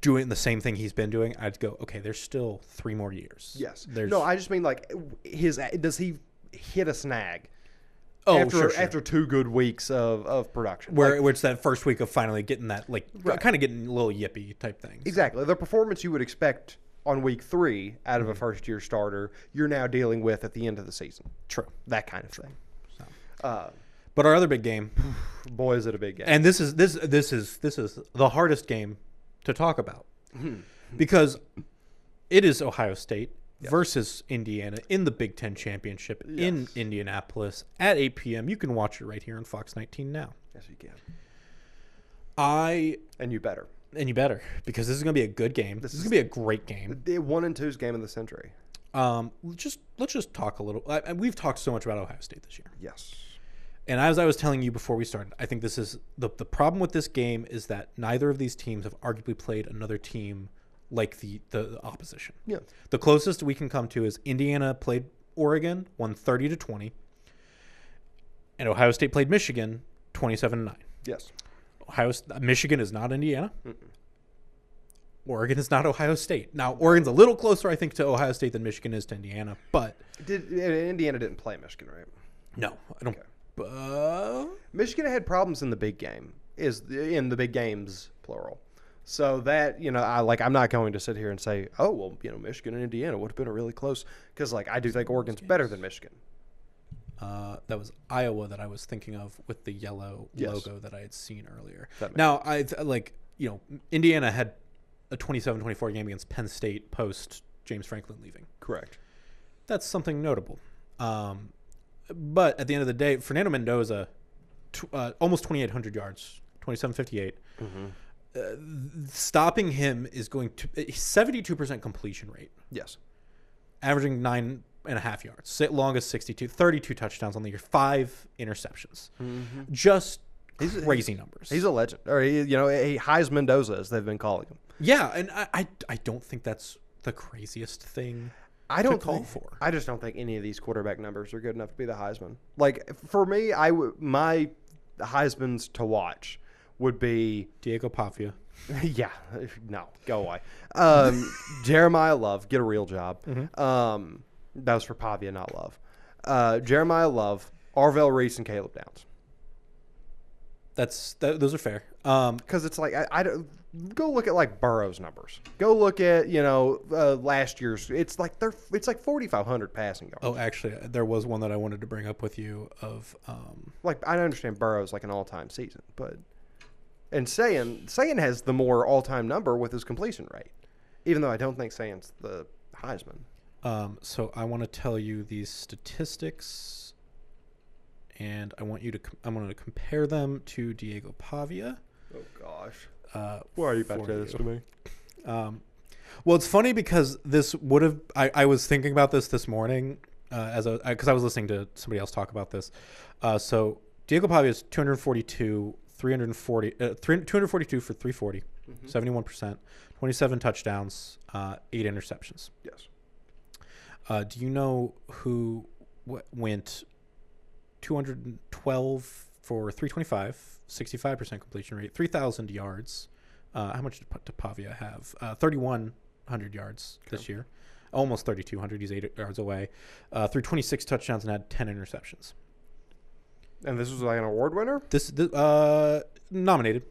doing the same thing he's been doing. I'd go, okay, there's still 3 more years. Yes. No, I just mean like does he hit a snag? After 2 good weeks of production. Where it's that first week of finally getting that kind of getting a little yippy type thing. Exactly. The performance you would expect on week 3 out of a first year starter, you're now dealing with at the end of the season. True. That kind of thing. So. But our other big game, boy, is it a big game. And this is the hardest game to talk about because it is Ohio State versus Indiana in the Big Ten Championship in Indianapolis at 8 p.m. You can watch it right here on FOX19 Now. Yes, you can. And you better. And you better, because this is going to be a good game. This is going to be a great game. The 1-2's game of the century. Let's just talk a little. We've talked so much about Ohio State this year. Yes. And as I was telling you before we started, I think this is the problem with this game is that neither of these teams have arguably played another team like the opposition. Yeah. The closest we can come to is Indiana played Oregon, won 30-20, and Ohio State played Michigan, 27-9. Yes. Michigan is not Indiana. Mm-mm. Oregon is not Ohio State. Now, Oregon's a little closer, I think, to Ohio State than Michigan is to Indiana, but Indiana didn't play Michigan, right? No, I don't. Okay. Michigan had problems in the big game, in the big games, plural. So that, I'm not going to sit here and say, oh, well, Michigan and Indiana would have been a really close, because, I do think Oregon's better than Michigan. That was Iowa that I was thinking of with the yellow logo that I had seen earlier. Now, Indiana had a 27-24 game against Penn State post James Franklin leaving. Correct. That's something notable. But at the end of the day, Fernando Mendoza, almost 2,800 yards, 2,758. Mm-hmm. Stopping him is going to 72% completion rate. Yes. Averaging 9.5 yards. Longest 32 touchdowns on the year, 5 interceptions. Mm-hmm. Just crazy numbers. He's a legend. Or, a Heisman Mendoza, as they've been calling him. Yeah, and I don't think that's the craziest thing to call for. I just don't think any of these quarterback numbers are good enough to be the Heisman. For me, my Heismans to watch would be Diego Pavia. Yeah, no, go away. Jeremiah Love, get a real job. Mm-hmm. That was for Pavia, not Love. Jeremiah Love, Arvell Reese, and Caleb Downs. Those are fair. Because it's I don't go look at Burrow's numbers. Go look at last year's. It's 4,500 passing yards. Oh, actually, there was one that I wanted to bring up with you of I understand Burrow's an all-time season, but Sayan has the more all-time number with his completion rate, even though I don't think Sayan's the Heisman. So I want to tell you these statistics. And I want to compare them to Diego Pavia. Oh gosh! Why are you about to say this to me? Well, it's funny because this would have. I was thinking about this morning because I was listening to somebody else talk about this. So Diego Pavia is 242 for 340, 71%, 27 touchdowns, 8 interceptions. Yes. Do you know who went 212 for 325, 65% completion rate, 3,000 yards? How much did Pavia have? 3,100 yards this year. Almost 3,200. He's 8 yards away. Threw 26 touchdowns and had 10 interceptions. And this was an award winner? This nominated.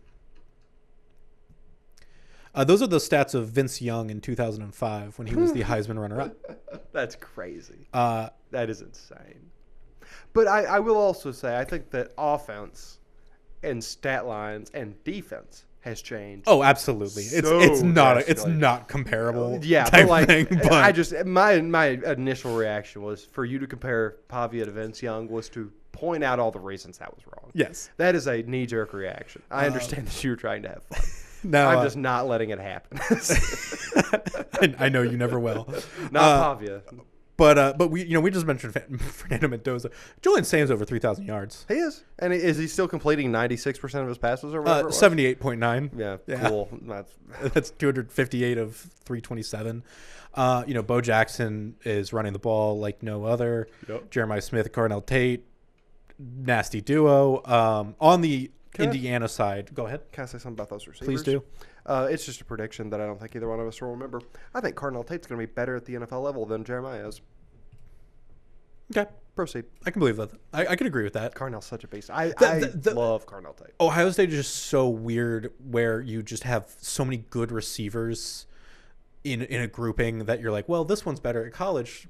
Those are the stats of Vince Young in 2005 when he was the Heisman runner-up. That's crazy. That is insane. But I will also say I think that offense and stat lines and defense has changed. Oh, absolutely. It's not comparable. Yeah, but my initial reaction was for you to compare Pavia to Vince Young was to point out all the reasons that was wrong. Yes. That is a knee-jerk reaction. I understand that you were trying to have fun. No, I'm just not letting it happen. I know you never will. Not Pavia. But we just mentioned Fernando Mendoza. Julian Sam's over 3,000 yards. He is. And is he still completing 96% of his passes or whatever? 78.9. Yeah, cool. That's 258 of 327. Bo Jackson is running the ball like no other. Yep. Jeremiah Smith, Carnell Tate, nasty duo. On the Indiana side, go ahead. Can I say something about those receivers? Please do. It's just a prediction that I don't think either one of us will remember. I think Carnell Tate's going to be better at the NFL level than Jeremiah is. Okay. Proceed. I can believe that. I can agree with that. Carnell's such a beast. I love Carnell Tate. Ohio State is just so weird where you just have so many good receivers in a grouping that you're like, well, this one's better at college.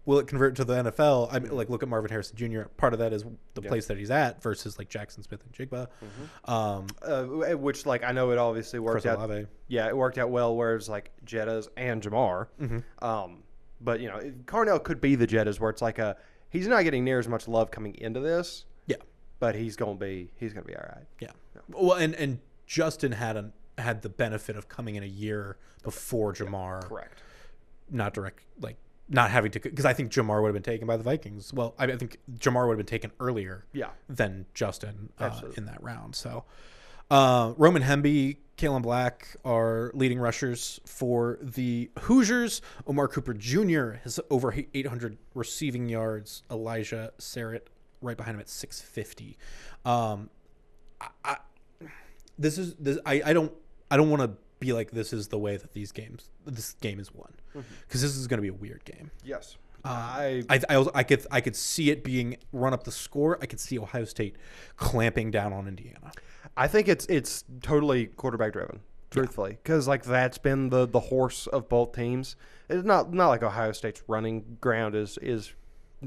Will it convert to the NFL? I mean, look at Marvin Harrison Jr. Part of that is the place that he's at versus Jackson Smith and Jigba. Mm-hmm. Which I know it obviously worked out. Yeah, it worked out well. Whereas Jettas and Jamar. Mm-hmm. But Carnell could be the Jettas, where it's like he's not getting near as much love coming into this. Yeah, but he's gonna be all right. Yeah. Well, and Justin had the benefit of coming in a year before Jamar. Yeah, correct. Not having to, because I think Jamar would have been taken by the Vikings. Well, I think Jamar would have been taken earlier than Justin in that round. So Roman Hemby, Kalen Black are leading rushers for the Hoosiers. Omar Cooper Jr. has over 800 receiving yards. Elijah Sarrett right behind him at 650. I don't want to be like, this is the way that this game is won, because this is going to be a weird game. Yes. I could see it being run up the score. I could see Ohio State clamping down on Indiana. I think it's totally quarterback driven, truthfully, because that's been the horse of both teams. It's not like Ohio State's running ground is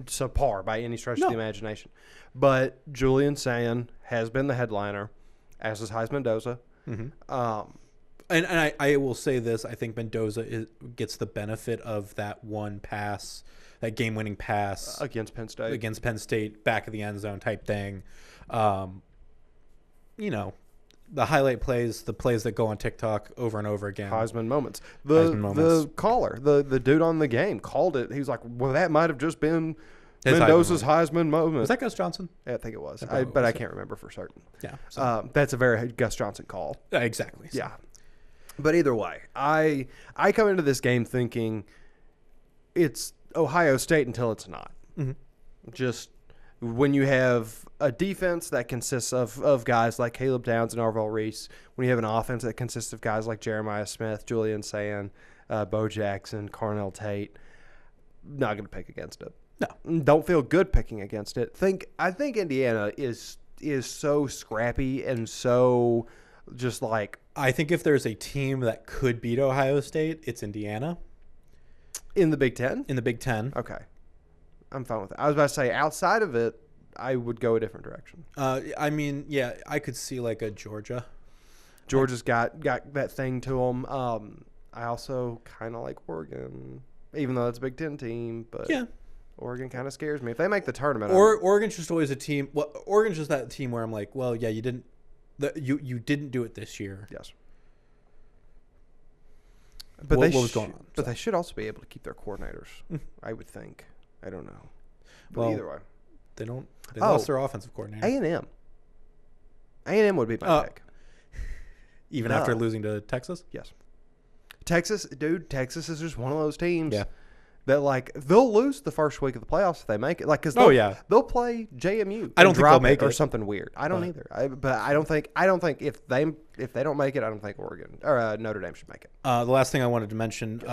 subpar by any stretch of the imagination, but Julian Sayin has been the headliner, as is Heisman Mendoza. And I will say this: I think Mendoza gets the benefit of that one pass, that game-winning pass against Penn State, back of the end zone type thing. The highlight plays, the plays that go on TikTok over and over again. Heisman moments. The caller, the dude on the game, called it. He was like, "Well, that might have just been Mendoza's Heisman moment." Was that Gus Johnson? Yeah, I think it was. I can't remember for certain. Yeah. So. That's a very Gus Johnson call. Exactly. So. Yeah. But either way, I come into this game thinking it's Ohio State until it's not. Just when you have a defense that consists of guys like Caleb Downs and Arvell Reese, when you have an offense that consists of guys like Jeremiah Smith, Julian Sayin, Bo Jackson, Carnell Tate, not going to pick against it. No. Don't feel good picking against it. I think Indiana is so scrappy and so just like... I think if there's a team that could beat Ohio State, it's Indiana. In the Big Ten? In the Big Ten. Okay. I'm fine with it. I was about to say, outside of it, I would go a different direction. I could see like a Georgia. Georgia's got that thing to them. I also kind of like Oregon, even though it's a Big Ten team. But Oregon kind of scares me. If they make the tournament. Oregon's just always a team. Well, Oregon's just that team where I'm like, well, yeah, you didn't do it this year. Yes. But what was going on? But they should also be able to keep their coordinators, I would think. I don't know. But well, either way. They lost their offensive coordinator. A&M. A&M would be my pick. Even after losing to Texas? Yes. Texas is just one of those teams that, they'll lose the first week of the playoffs if they make it. Because they'll play JMU. I don't think they'll make it. Or something weird. I don't either. But I don't think if they don't make it, I don't think Oregon or Notre Dame should make it. The last thing I wanted to mention,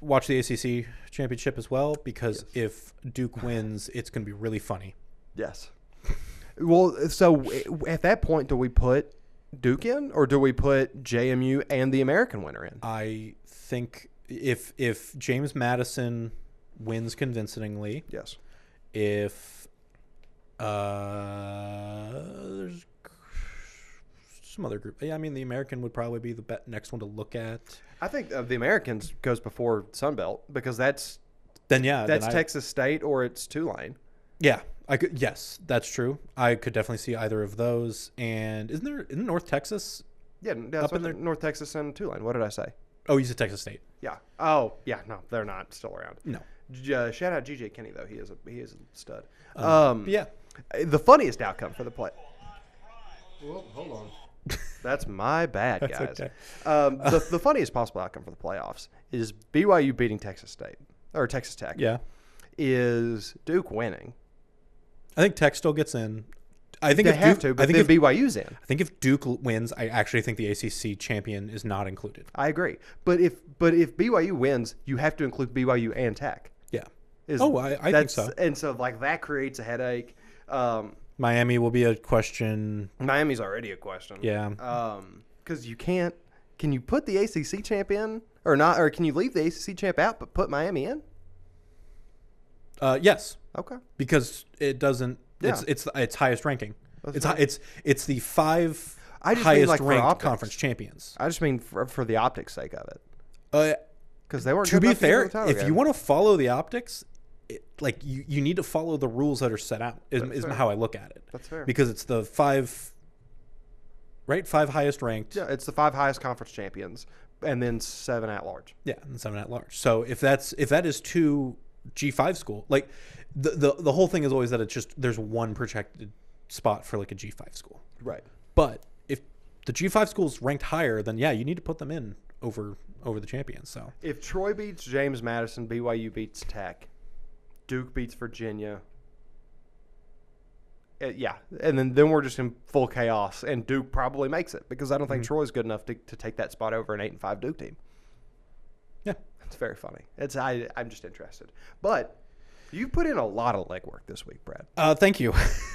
watch the ACC championship as well, because if Duke wins, it's going to be really funny. Yes. Well, so at that point, do we put Duke in, or do we put JMU and the American winner in? I think if James Madison wins convincingly, yes. If there's some other group, the American would probably be the next one to look at. I think the Americans goes before Sunbelt, because that's Texas State or it's Tulane. Yeah, yes, that's true. I could definitely see either of those. And isn't North Texas? Yeah, that's up in North Texas and Tulane. What did I say? Oh, you said Texas State. Yeah. Oh, yeah. No, they're not still around. No. Shout out GJ Kenny though. He is a stud. Yeah. The funniest outcome for the play. Well, hold on. That's my bad, guys. Okay. The funniest possible outcome for the playoffs is BYU beating Texas State or Texas Tech. Yeah. Is Duke winning? I think Tech still gets in. I think they have to, but then BYU's in. I think if Duke wins, I actually think the ACC champion is not included. I agree, but if BYU wins, you have to include BYU and Tech. Yeah. I think so. And so that creates a headache. Miami will be a question. Miami's already a question. Yeah. Because you can't. Can you put the ACC champ in or not, or can you leave the ACC champ out but put Miami in? Yes. Okay. Because it doesn't. Yeah. It's highest ranking. It's the five highest ranked conference champions. I just mean for the optics sake of it. because they weren't. To good be enough to get fair, in the title if game. you want to follow the optics, you need to follow the rules that are set out. Is fair. how I look at it. That's fair. Because it's the five highest ranked. Yeah, it's the 5 highest conference champions, and then 7 at large. Yeah, and 7 at large. So if that is 2 G5 school, like the whole thing is always that it's just there's one projected spot for like a G5 school. Right. But if the G5 school's ranked higher, then yeah, you need to put them in over the champions. So if Troy beats James Madison, BYU beats Tech, Duke beats Virginia. Yeah, and then we're just in full chaos, and Duke probably makes it because I don't think Troy's good enough to take that spot over an 8-5 Duke team. yeah, It's very funny. I'm just interested. But you've put in a lot of legwork this week, Brad. thank you.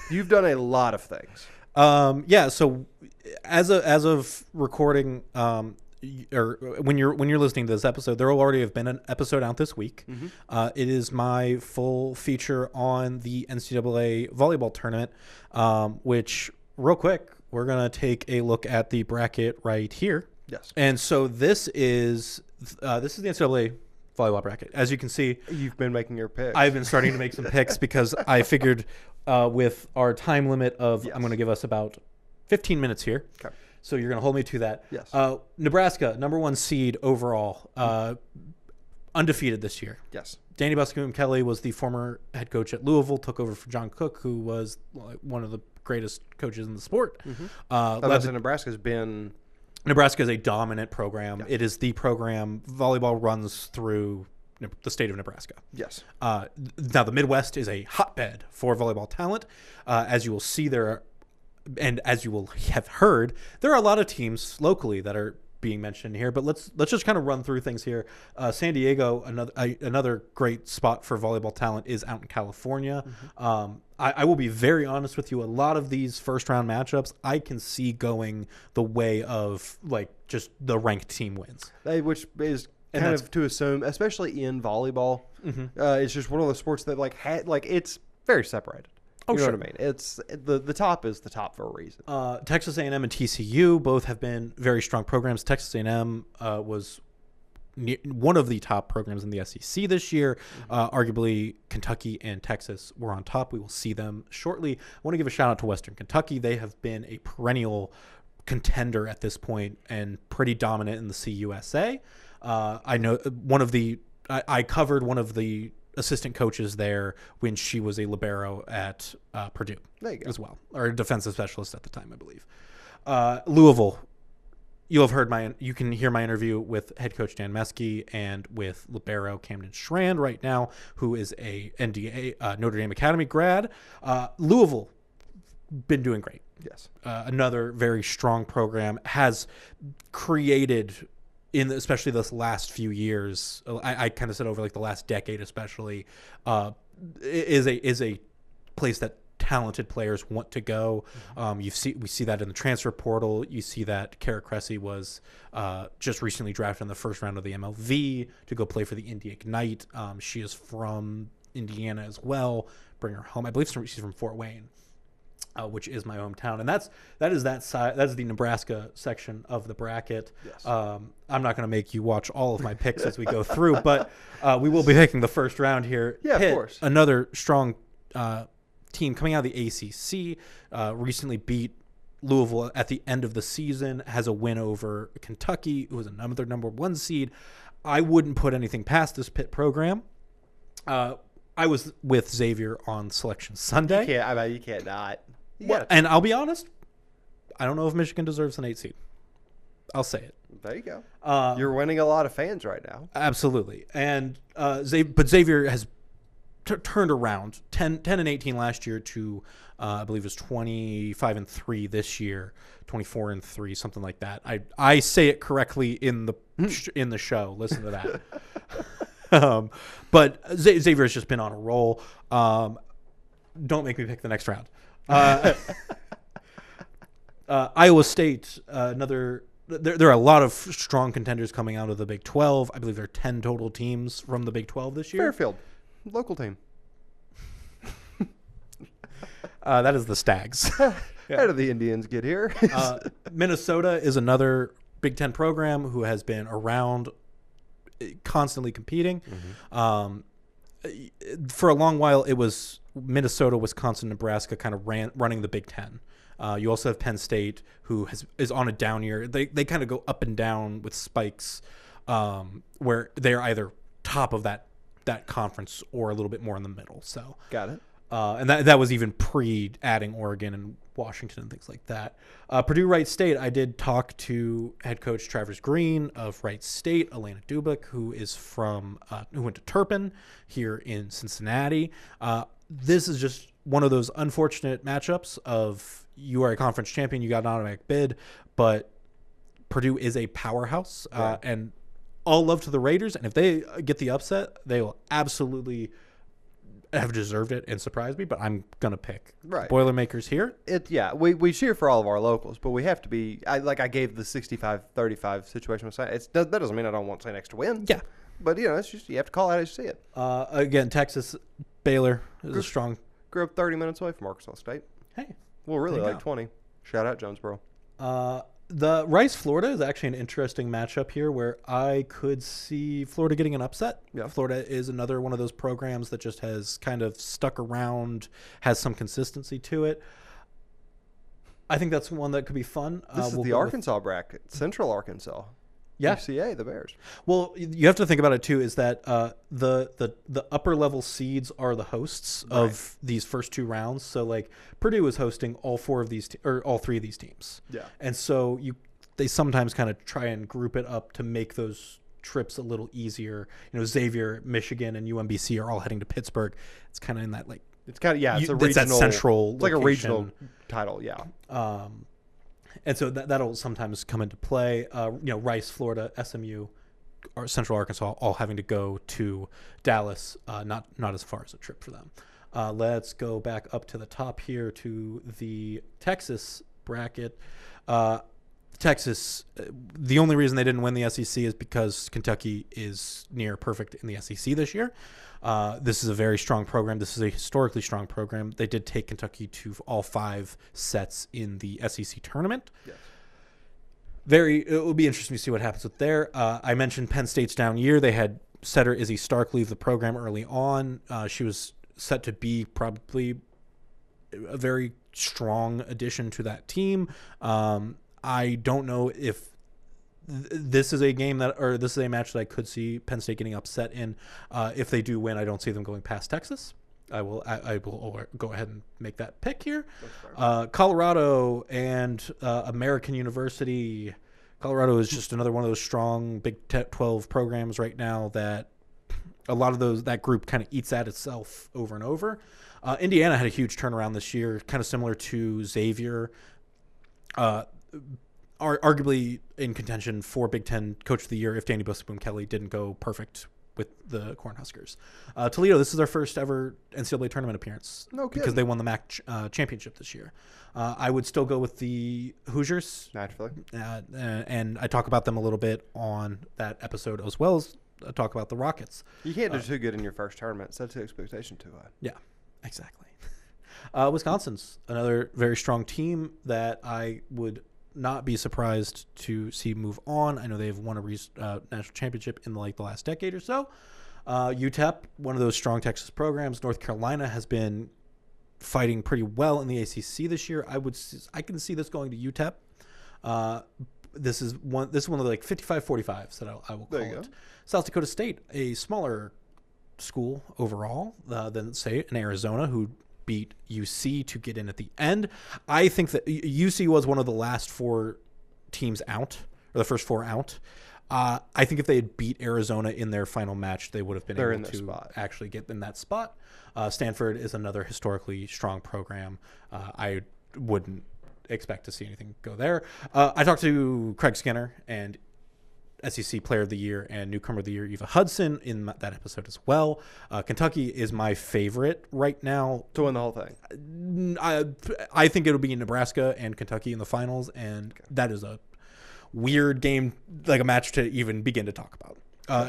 You've done a lot of things. Yeah. So as of recording, or when you're listening to this episode, there will already have been an episode out this week. It is my full feature on the NCAA volleyball tournament, which real quick, we're going to take a look at the bracket right here. Yes. And so this is the NCAA volleyball bracket. As you can see, You've been making your picks. I've been starting to make some picks because I figured with our time limit of, Yes. I'm going to give us about 15 minutes here. Okay. So you're going to hold me to that. Yes. Nebraska, number 1 seed overall, undefeated this year. Yes. Danny Buscombe Kelly was the former head coach at Louisville, took over for John Cook, who was one of the greatest coaches in the sport. Nebraska's been... Nebraska is a dominant program. Yeah. It is the program. Volleyball runs through the state of Nebraska. Yes. Now, the Midwest is a hotbed for volleyball talent. As you will see there, and as you will have heard, there are a lot of teams locally that are being mentioned here. But let's just kind of run through things here. San Diego, another great spot for volleyball talent, is out in California. I will be very honest with you. A lot of these first round matchups, I can see going the way of like just the ranked team wins, which is kind of to assume, especially in volleyball. It's just one of those sports that it's very separated. You know what I mean? It's the top is the top for a reason. Texas A&M and TCU both have been very strong programs. Texas A&M was one of the top programs in the SEC this year. Arguably, Kentucky and Texas were on top. We will see them shortly. I want to give a shout out to Western Kentucky. They have been a perennial contender at this point and pretty dominant in the CUSA. I know I covered one of the assistant coaches there when she was a libero at Purdue as well, or a defensive specialist at the time, I believe. Louisville, you can hear my interview with head coach Dan Meskey and with libero Camden Schrand right now, who is a NDA Notre Dame Academy grad. Louisville been doing great. Yes. Another very strong program, has created especially this last few years, I kind of said over like the last decade especially, is a place that talented players want to go. We see that in the transfer portal. You see that Kara Cressy was just recently drafted in the first round of the MLV to go play for the Indy Ignite. She is from Indiana as well. Bring her home. I believe she's from Fort Wayne. Which is my hometown, and that is the Nebraska section of the bracket. Yes. I'm not going to make you watch all of my picks as we go through, but we will be picking the first round here. Yeah, Pitt, of course. Another strong team coming out of the ACC, recently beat Louisville at the end of the season, has a win over Kentucky, who was another number 1 seed. I wouldn't put anything past this Pitt program. I was with Xavier on Selection Sunday. You can't not. Well, and I'll be honest, I don't know if Michigan deserves an 8 seed. I'll say it. There you go. You're winning a lot of fans right now. Absolutely. And but Xavier has turned around 10-18 last year to I believe it was 25-3 this year, 24-3, something like that. I say it correctly in the show. Listen to that. But Xavier has just been on a roll. Don't make me pick the next round. Iowa State, another. There are a lot of strong contenders coming out of the Big 12. I believe there are 10 total teams from the Big 12 this year. Fairfield, local team. That is the Stags. How did the Indians get here? Minnesota is another Big 10 program who has been around constantly competing. For a long while, it was Minnesota, Wisconsin, Nebraska kind of running the Big Ten. You also have Penn State, who is on a down year. They kind of go up and down with spikes, where they're either top of that conference or a little bit more in the middle. So got it. And that was even pre-adding Oregon and Washington and things like that. Purdue Wright State, I did talk to head coach Travers Green of Wright State, Elena Dubik, who went to Turpin here in Cincinnati. This is just one of those unfortunate matchups of you are a conference champion, you got an automatic bid, but Purdue is a powerhouse, right. And all love to the Raiders. And if they get the upset, they will absolutely have deserved it and surprised me, but I'm gonna pick Boilermakers here. We cheer for all of our locals, but we have to be. I gave the 65-35 situation with Saint. That doesn't mean I don't want Saint X to win. Yeah, but it's just you have to call it as you see it. Again, Texas Baylor is a strong. Grew up 30 minutes away from Arkansas State. Hey, well, really like 20. Shout out Jonesboro. The Rice Florida is actually an interesting matchup here where I could see Florida getting an upset. Yeah. Florida is another one of those programs that just has kind of stuck around, has some consistency to it. I think that's one that could be fun. This is the Arkansas bracket, Central Arkansas. Yeah. UCA, the Bears. Well, you have to think about it too. Is that the upper level seeds are the hosts of these first two rounds. So like Purdue is hosting all four of these or all three of these teams. Yeah. And so they sometimes kind of try and group it up to make those trips a little easier. Xavier, Michigan, and UMBC are all heading to Pittsburgh. It's kind of in that it's kind of it's a regional. It's that central. It's like a regional title. Yeah. And so that'll sometimes come into play. Rice, Florida, SMU, or Central Arkansas, all having to go to Dallas. Not as far as a trip for them. Let's go back up to the top here to the Texas bracket. Texas, the only reason they didn't win the SEC is because Kentucky is near perfect in the SEC this year. This is a very strong program. This is a historically strong program. They did take Kentucky to all 5 sets in the SEC tournament. Yes. It will be interesting to see what happens with there. I mentioned Penn State's down year. They had setter Izzy Stark leave the program early on. She was set to be probably a very strong addition to that team. I don't know if this is a match that I could see Penn State getting upset in. If they do win, I don't see them going past Texas. I will go ahead and make that pick here. Colorado and American University. Colorado is just another one of those strong Big 12 programs right now that a lot of that group kind of eats at itself over and over. Indiana had a huge turnaround this year, kind of similar to Xavier. Arguably in contention for Big Ten Coach of the Year if Danny Busboom-Kelly didn't go perfect with the Cornhuskers. Toledo, this is their first ever NCAA tournament appearance because they won the MAC championship this year. I would still go with the Hoosiers. Naturally. And I talk about them a little bit on that episode as well as talk about the Rockets. You can't do too good in your first tournament. Set the expectation too high. Yeah, exactly. Wisconsin's another very strong team that I would not be surprised to see move on. I know they've won a national championship in the last decade or so. UTEP, one of those strong Texas programs. North Carolina has been fighting pretty well in the ACC this year. I can see this going to UTEP. This is one of the 55-45s that I will call it. South Dakota State, a smaller school overall than say an Arizona who beat UC to get in at the end. I think that UC was one of the last 4 teams out, or the first 4 out. I think if they had beat Arizona in their final match, they would have been able to actually get in that spot. Stanford is another historically strong program. I wouldn't expect to see anything go there. I talked to Craig Skinner and SEC Player of the Year and Newcomer of the Year Eva Hudson in that episode as well. Kentucky is my favorite right now to win the whole thing. I think it'll be Nebraska and Kentucky in the finals, and that is a weird game, like a match to even begin to talk about.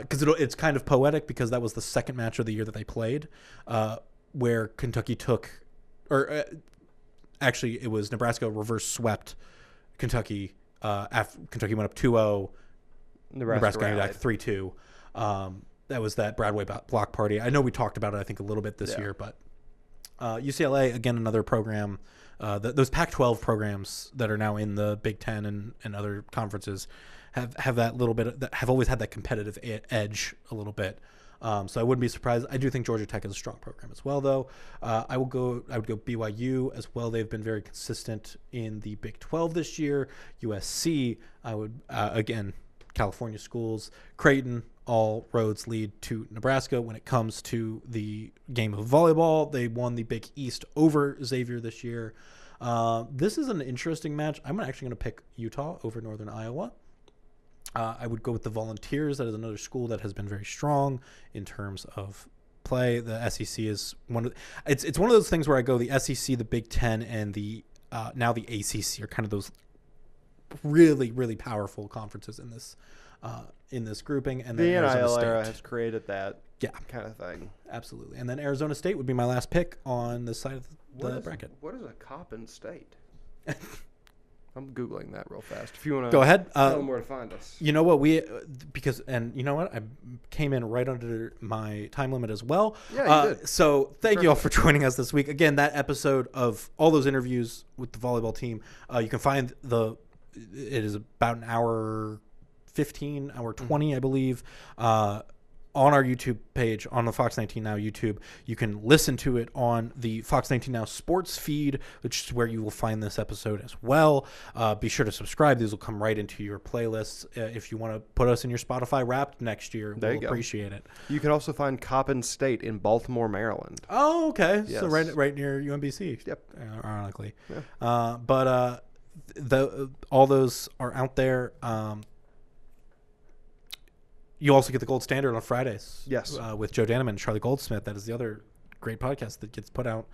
Because it's kind of poetic because that was the second match of the year that they played, where Kentucky actually it was Nebraska reverse swept Kentucky. After Kentucky went up 2-0. Nebraska ended back 3-2. That was that Broadway block party. I know we talked about it, I think, a little bit this year, but UCLA, again, another program. Those Pac-12 programs that are now in the Big Ten and other conferences have that little bit, have always had that competitive edge a little bit. So I wouldn't be surprised. I do think Georgia Tech is a strong program as well, though. I would go BYU as well. They've been very consistent in the Big 12 this year. USC, I would, again, California schools. Creighton, all roads lead to Nebraska. When it comes to the game of volleyball, they won the Big East over Xavier this year. This is an interesting match. I'm actually going to pick Utah over Northern Iowa. I would go with the Volunteers. That is another school that has been very strong in terms of play. The SEC is it's one of those things where I go the SEC, the Big Ten, and the now the ACC are kind of those really, really powerful conferences in this grouping. And then the Arizona NIL State era has created that kind of thing. Absolutely. And then Arizona State would be my last pick on this side of the bracket. What is a Coppin State? I'm Googling that real fast. If you want to go ahead, tell them where to find us. You know what? And you know what? I came in right under my time limit as well. Yeah, you did. So thank you all for joining us this week. Again, that episode of all those interviews with the volleyball team, you can find it is about an hour 15, hour 20, I believe, on our YouTube page, on the Fox19 Now YouTube. You can listen to it on the Fox19 Now sports feed, which is where you will find this episode as well. Be sure to subscribe. These will come right into your playlists. If you want to put us in your Spotify Wrapped next year, we'll appreciate it. You can also find Coppin State in Baltimore, Maryland. Oh, okay. Yes. So right near UMBC. Yep. Ironically. Yeah. But all those are out there. You also get the Gold Standard on Fridays. Yes. With Joe Daneman and Charlie Goldsmith. That is the other great podcast that gets put out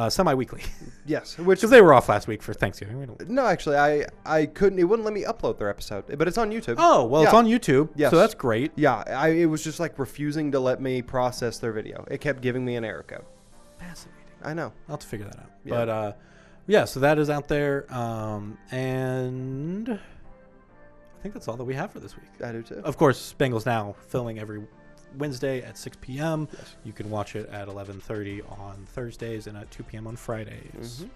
semi-weekly. Yes. Because they were off last week for Thanksgiving. No, actually, I couldn't. It wouldn't let me upload their episode, but it's on YouTube. Oh, well, It's on YouTube. Yes. So that's great. Yeah. It was just like refusing to let me process their video. It kept giving me an error code. Fascinating. I know. I'll have to figure that out. Yeah. But, so that is out there. And I think that's all that we have for this week. I do too. Of course, Bengals Now, filming every Wednesday at 6 p.m. Yes. You can watch it at 11:30 on Thursdays and at 2 p.m. on Fridays. Mm-hmm.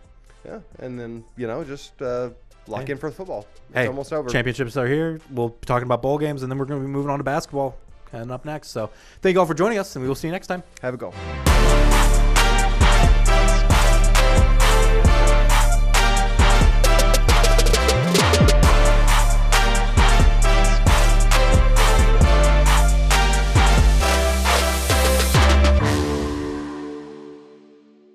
Yeah, and then, just lock in for the football. It's Hey, almost over. Championships are here. We'll be talking about bowl games, and then we're going to be moving on to basketball and up next. So thank you all for joining us, and we will see you next time. Have a go.